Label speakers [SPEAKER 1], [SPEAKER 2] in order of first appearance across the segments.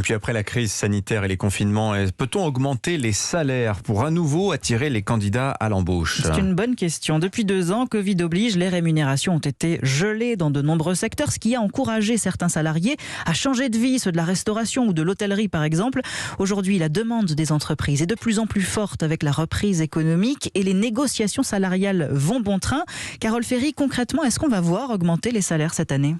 [SPEAKER 1] puis après la crise sanitaire et les confinements, peut-on augmenter les salaires pour à nouveau attirer les candidats à l'embauche ?
[SPEAKER 2] C'est une bonne question. Depuis 2 ans, Covid oblige, les rémunérations ont été gelées dans de nombreux secteurs, ce qui a encouragé certains salariés à changer de vie, ceux de la restauration ou de l'hôtellerie par exemple. Aujourd'hui, la demande des entreprises est de plus en plus forte avec la reprise économique et les négociations salariales vont bon train. Carole Ferry, concrètement, est-ce qu'on va voir augmenter les salaires cette année ?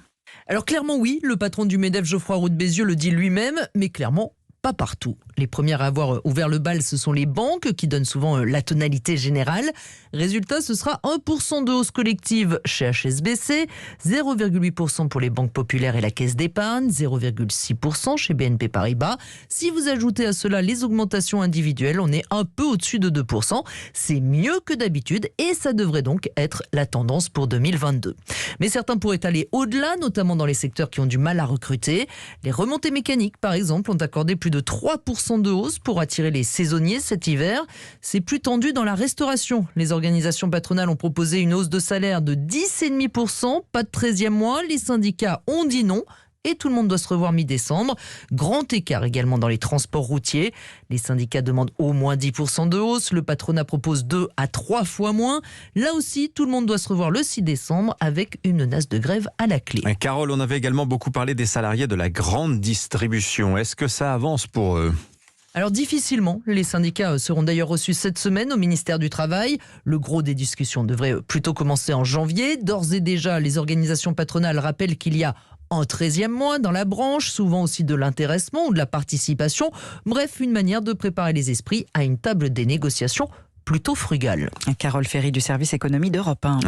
[SPEAKER 3] Alors clairement oui, le patron du MEDEF Geoffroy Roux de Bézieux le dit lui-même, mais clairement pas partout. Les premières à avoir ouvert le bal, ce sont les banques qui donnent souvent la tonalité générale. Résultat, ce sera 1% de hausse collective chez HSBC, 0,8% pour les banques populaires et la caisse d'épargne, 0,6% chez BNP Paribas. Si vous ajoutez à cela les augmentations individuelles, on est un peu au-dessus de 2%. C'est mieux que d'habitude et ça devrait donc être la tendance pour 2022. Mais certains pourraient aller au-delà, notamment dans les secteurs qui ont du mal à recruter. Les remontées mécaniques, par exemple, ont accordé plus de 3% de hausse pour attirer les saisonniers cet hiver. C'est plus tendu dans la restauration. Les organisations patronales ont proposé une hausse de salaire de 10,5%, pas de 13e mois. Les syndicats ont dit non. Et tout le monde doit se revoir mi-décembre. Grand écart également dans les transports routiers. Les syndicats demandent au moins 10% de hausse. Le patronat propose 2 à 3 fois moins. Là aussi, tout le monde doit se revoir le 6 décembre avec une menace de grève à la clé.
[SPEAKER 1] Carole, on avait également beaucoup parlé des salariés de la grande distribution. Est-ce que ça avance pour eux ?
[SPEAKER 3] Alors difficilement, les syndicats seront d'ailleurs reçus cette semaine au ministère du Travail. Le gros des discussions devrait plutôt commencer en janvier. D'ores et déjà, les organisations patronales rappellent qu'il y a un 13e mois dans la branche, souvent aussi de l'intéressement ou de la participation. Bref, une manière de préparer les esprits à une table des négociations plutôt frugale.
[SPEAKER 2] Carole Ferry du service économie d'Europe 1.